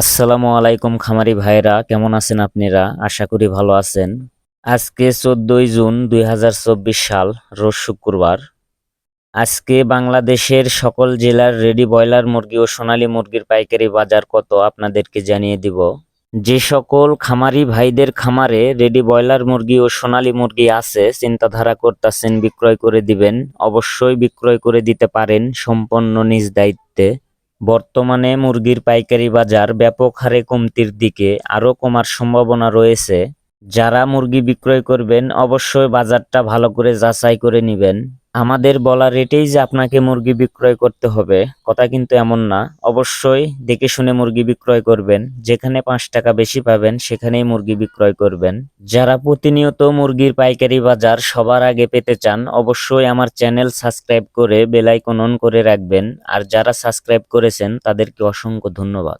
আসসালামু আলাইকুম খামারি ভাইরা, কেমন আছেন আপনারা? আশা করি ভালো আছেন। আজকে 14ই জুন 2024 সাল, রোজ শুক্রবার। আজকে বাংলাদেশের সকল জেলার রেডি ব্রয়লার মুরগি ও সোনালী মুরগির পাইকারি বাজার কত আপনাদেরকে জানিয়ে দিব। যে সকল খামারি ভাইদের খামারে রেডি ব্রয়লার মুরগি ও সোনালী মুরগি আছে, চিন্তাধারা করতেছেন বিক্রয় করে দিবেন, অবশ্যই বিক্রয় করে দিতে পারেন সম্পূর্ণ নিজ দায়িত্বে। বর্তমানে মুরগির পাইকারি বাজার ব্যাপক হারে কমতির দিকে, আরও কমার সম্ভাবনা রয়েছে। যারা মুরগি বিক্রয় করবেন অবশ্যই বাজারটা ভালো করে যাচাই করে নেবেন। আমাদের বলা রেটেই যে আপনাকে মুরগি বিক্রয় করতে হবে, কথা কিন্তু এমন না। অবশ্যই দেখে শুনে মুরগি বিক্রয় করবেন। যেখানে 5 টাকা বেশি পাবেন সেখানেই মুরগি বিক্রয় করবেন। যারা প্রতিনিয়ত মুরগির পাইকারি বাজার সবার আগে পেতে চান, অবশ্যই আমার চ্যানেল সাবস্ক্রাইব করে বেল আইকন অন করে রাখবেন। আর যারা সাবস্ক্রাইব করেছেন তাদেরকে অসংখ্য ধন্যবাদ।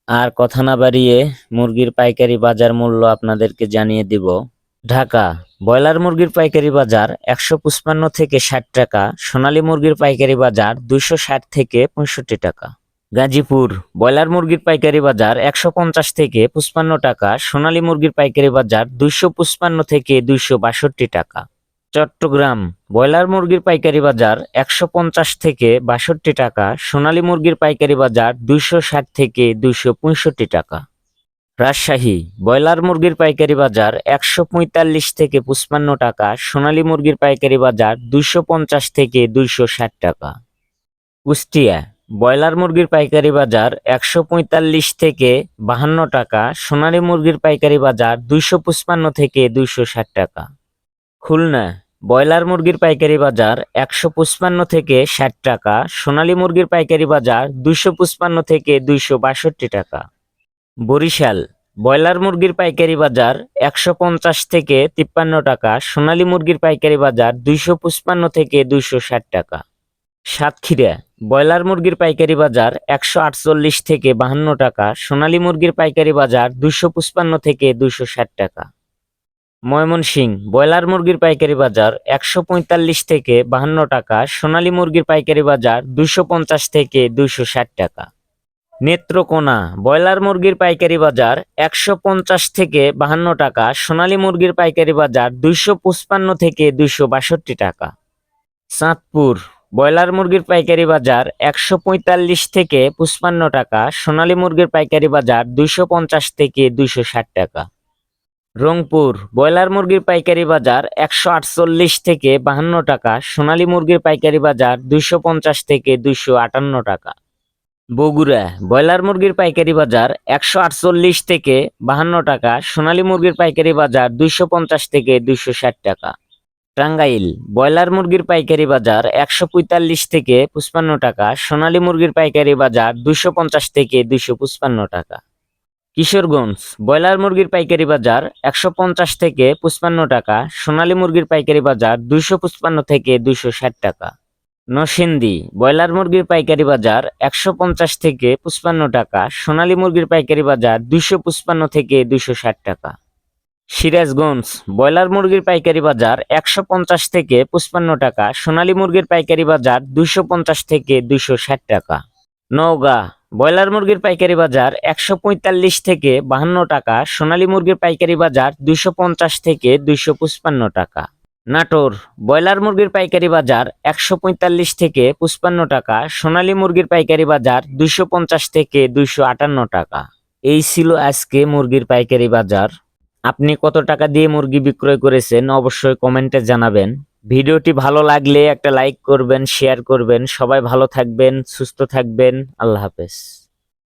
আর কথা না বাড়িয়ে মুরগির পাইকারি বাজার মূল্য আপনাদেরকে জানিয়ে দিব। ঢাকা ব্রয়লার মুরগির পাইকারি বাজার 155 থেকে 60 টাকা, সোনালী মুরগির পাইকারি বাজার 260 থেকে 65 টাকা। গাজীপুর ব্রয়লার মুরগির পাইকারি বাজার 150 থেকে 55 টাকা, সোনালী মুরগির পাইকারি বাজার 255 থেকে 262 টাকা। চট্টগ্রাম ব্রয়লার মুরগির পাইকারি বাজার 150 থেকে 62 টাকা, সোনালী মুরগির পাইকারি বাজার 260 থেকে 265 টাকা। রাজশাহী ব্রয়লার মুরগির পাইকারি বাজার 145 থেকে 55 টাকা, সোনালী মুরগির পাইকারি বাজার 250 থেকে 260 টাকা। কুষ্টিয়া ব্রয়লার মুরগির পাইকারি বাজার 145 থেকে 52 টাকা, সোনালী মুরগির পাইকারি বাজার 255 থেকে 260 টাকা। খুলনা ব্রয়লার মুরগির পাইকারি বাজার 155 থেকে 60 টাকা, সোনালী মুরগির পাইকারি বাজার 255 থেকে 262 টাকা। বরিশাল ব্রয়লার মুরগির পাইকারি বাজার 150 থেকে 53 টাকা, সোনালী মুরগির পাইকারি বাজার 255 থেকে 260 টাকা। সাতক্ষীরা ব্রয়লার মুরগির পাইকারি বাজার 148 থেকে 52 টাকা, সোনালী মুরগির পাইকারি বাজার 255 থেকে 260 টাকা। ময়মনসিংহ ব্রয়লার মুরগির পাইকারি বাজার 145 থেকে 52 টাকা, সোনালী মুরগির পাইকারি বাজার 250 থেকে 260 টাকা। নেত্রকোনা ব্রয়লার মুরগির পাইকারি বাজার 150 থেকে 52 টাকা, সোনালী মুরগির পাইকারি বাজার 255 থেকে 262 টাকা। চাঁদপুর ব্রয়লার মুরগির পাইকারি বাজার 145 থেকে 55 টাকা, সোনালী মুরগির পাইকারি বাজার 250 থেকে 260 টাকা। রংপুর ব্রয়লার মুরগির পাইকারি বাজার 148 থেকে 52 টাকা, সোনালী মুরগির পাইকারি বাজার 250 থেকে 258 টাকা। বগুড়া ব্রয়লার মুরগির পাইকারি বাজার 148 থেকে 52 টাকা, সোনালী মুরগির পাইকারি বাজার 250 থেকে 260 টাকা। টাঙ্গাইল ব্রয়লার মুরগির পাইকারি বাজার 145 থেকে 55 টাকা, সোনালী মুরগির পাইকারি বাজার 250 থেকে 255 টাকা। কিশোরগঞ্জ ব্রয়লার মুরগির পাইকারি বাজার 150 থেকে 55 টাকা, সোনালী মুরগির পাইকারি বাজার 255 থেকে 260 টাকা। নরসিংদী ব্রয়লার মুরগির পাইকারি বাজার 150 থেকে 55 টাকা, সোনালী মুরগির পাইকারি বাজার 255 থেকে 260 টাকা। সিরাজগঞ্জ ব্রয়লার মুরগির পাইকারি বাজার 150 থেকে 55 টাকা, সোনালী মুরগির পাইকারি বাজার 250 থেকে 260 টাকা। নওগাঁ ব্রয়লার মুরগির পাইকারি বাজার 145 থেকে 52 টাকা, সোনালী মুরগির পাইকারি বাজার 250 থেকে 255 টাকা। নাটোর ব্রয়লার মুরগির পাইকারি বাজার 145 থেকে 55 টাকা, সোনালী মুরগির পাইকারি বাজার 250 থেকে 258 টাকা। এই ছিল আজকে মুরগির পাইকারি বাজার। আপনি কত টাকা দিয়ে মুরগি বিক্রয় করেছেন অবশ্যই কমেন্টে জানাবেন। ভিডিওটি ভালো লাগলে একটা লাইক করবেন, শেয়ার করবেন। সবাই ভালো থাকবেন, সুস্থ থাকবেন। আল্লাহ হাফেজ।